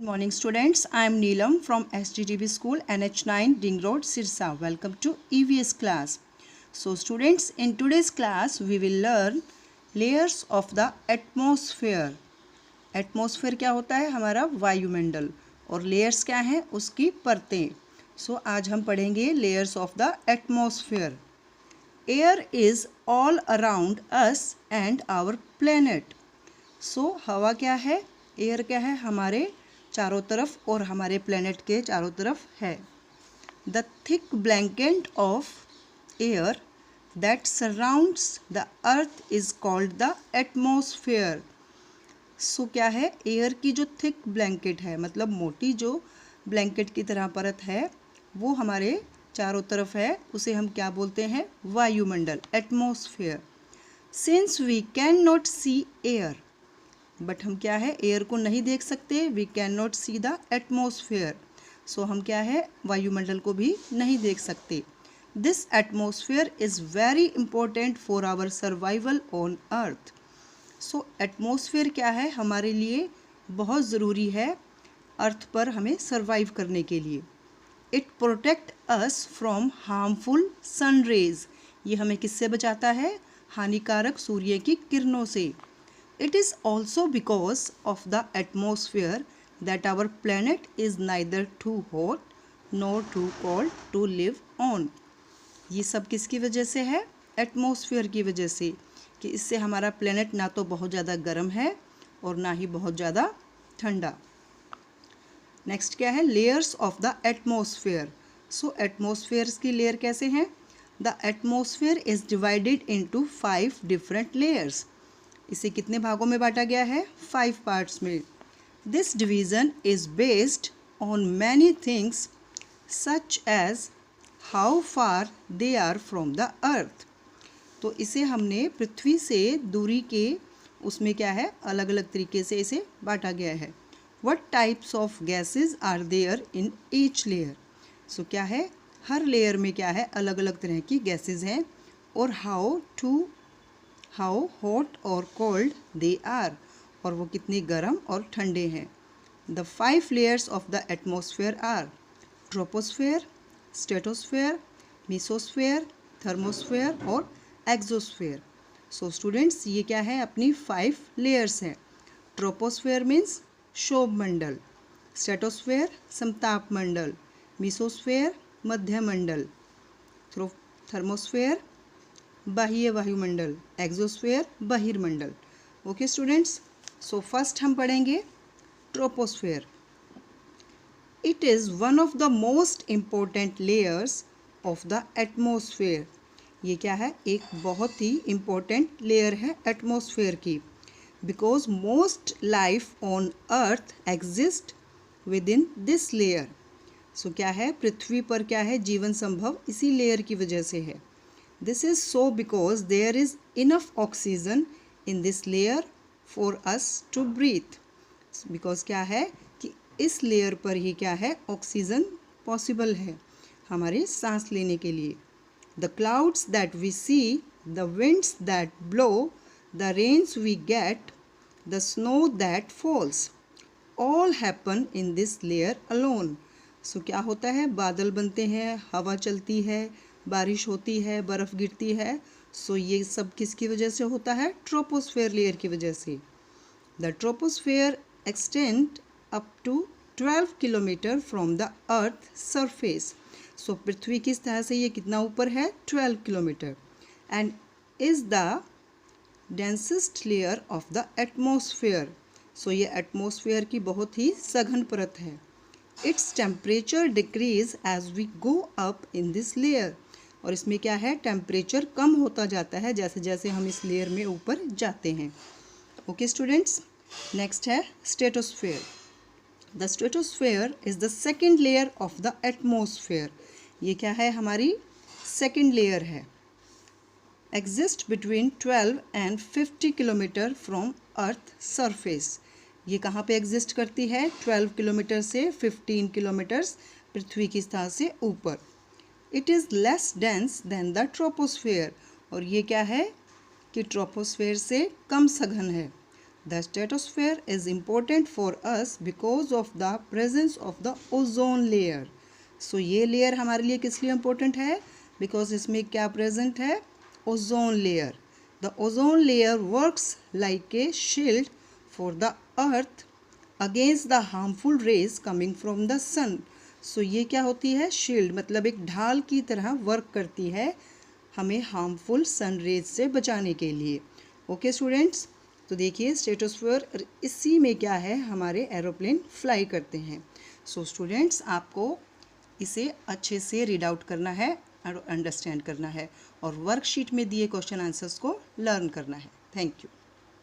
Morning students, I am Neelam from SGTB School NH9 Ring Road Sirsa. Welcome to EVS class. So students, in today's class we will learn layers of the atmosphere. Atmosphere क्या होता है? हमारा वायुमंडल. और layers क्या हैं? उसकी परतें. सो आज हम पढ़ेंगे layers of the atmosphere. Air is all around us and our planet. So हवा क्या है? एयर क्या है? हमारे चारों तरफ और हमारे प्लेनेट के चारों तरफ है. The thick blanket of air that surrounds the earth is called the atmosphere. So क्या है? एयर की जो थिक ब्लैंकेट है, मतलब मोटी जो ब्लैंकेट की तरह परत है, वो हमारे चारों तरफ है, उसे हम क्या बोलते हैं? वायुमंडल, atmosphere. Since we can not see air, but हम क्या है? एयर को नहीं देख सकते. We can not see the atmosphere. So हम क्या है? वायुमंडल को भी नहीं देख सकते. This atmosphere is very important for our survival on earth. So atmosphere क्या है? हमारे लिए बहुत ज़रूरी है अर्थ पर हमें सर्वाइव करने के लिए. It protect us from harmful sun rays. ये हमें किससे बचाता है? हानिकारक सूर्य की किरणों से. It is also because of the atmosphere that our planet is neither too hot nor too cold to live on. ये सब किसकी वजह से है? एटमॉस्फेयर की वजह से, कि इससे हमारा प्लेनेट ना तो बहुत ज़्यादा गर्म है और ना ही बहुत ज़्यादा ठंडा. नेक्स्ट क्या है? Layers of the atmosphere. सो एटमॉस्फेयर्स की लेयर कैसे हैं? The atmosphere is divided into 5 different layers. इसे कितने भागों में बांटा गया है? 5 पार्ट्स में. This division is based on many things such as how far they are from the earth. तो इसे हमने पृथ्वी से दूरी के उसमें क्या है? अलग अलग तरीके से इसे बांटा गया है. What types of gases are there in each layer. So क्या है? हर लेयर में क्या है? अलग अलग तरह की गैसेस हैं. और हाउ हॉट और कोल्ड दे आर, और वो कितने गर्म और ठंडे हैं. The 5 layers of the atmosphere are troposphere, stratosphere, mesosphere, thermosphere और एक्सोस्फेयर. सो स्टूडेंट्स, ये क्या है? अपनी 5 लेयर्स हैं. ट्रोपोस्फेयर मीन्स शोभमंडल, स्ट्रेटोस्फेयर समताप मंडल, मीसोस्फेयर मध्यमंडल, थर्मोस्फेयर बाह्य वायुमंडल, एक्सोस्फेयर बहिर्मंडल. ओके स्टूडेंट्स, सो फर्स्ट हम पढ़ेंगे troposphere. It is one of the most important layers of the atmosphere. ये क्या है? एक बहुत ही इम्पोर्टेंट लेयर है एटमॉस्फेयर की. Because most life on earth exist within this layer. So क्या है? पृथ्वी पर क्या है? जीवन संभव इसी लेयर की वजह से है. This is so because there is enough oxygen in this layer for us to breathe. Because क्या है? कि इस लेयर पर ही क्या है? ऑक्सीजन पॉसिबल है हमारे सांस लेने के लिए. The clouds that we see, the winds that blow, the rains we get, the snow that falls, all happen in this layer alone. So क्या होता है? बादल बनते हैं, हवा चलती है, बारिश होती है, बर्फ़ गिरती है. सो ये सब किसकी वजह से होता है? ट्रोपोस्फेयर लेयर की वजह से. The troposphere extend up to 12 kilometre from the earth surface. So पृथ्वी की तरह से ये कितना ऊपर है? 12 kilometre. And is the densest layer of the atmosphere. So ये एटमॉस्फेयर की बहुत ही सघन परत है. Its temperature decrease as we go up in this layer. और इसमें क्या है? टेम्परेचर कम होता जाता है जैसे जैसे हम इस लेयर में ऊपर जाते हैं. ओके स्टूडेंट्स, नेक्स्ट है stratosphere. The stratosphere is the second layer of the atmosphere. ये क्या है? हमारी सेकेंड लेयर है. Exist between 12 and 50 kilometre from earth surface. ये कहाँ पे एग्जिस्ट करती है? 12 किलोमीटर से 15 किलोमीटर्स पृथ्वी की सतह से ऊपर. It is less dense then the troposphere. और ये क्या है? कि ट्रोपोस्फेयर से कम सघन है. The stratosphere is important for us because of the presence of the ozone layer. So ये layer हमारे लिए किस लिए important है? Because इसमें क्या present है? Ozone layer. The ozone layer works like a shield for the earth against the harmful rays coming from the sun. So ये क्या होती है? Shield मतलब एक ढाल की तरह वर्क करती है हमें हार्मफुल सन रेज से बचाने के लिए. ओके स्टूडेंट्स, तो देखिए स्ट्रेटोस्फीयर, इसी में क्या है, हमारे एरोप्लेन फ्लाई करते हैं. सो स्टूडेंट्स, आपको इसे अच्छे से रीड आउट करना है और अंडरस्टैंड करना है और वर्कशीट में दिए क्वेश्चन आंसर्स को लर्न करना है. Thank you.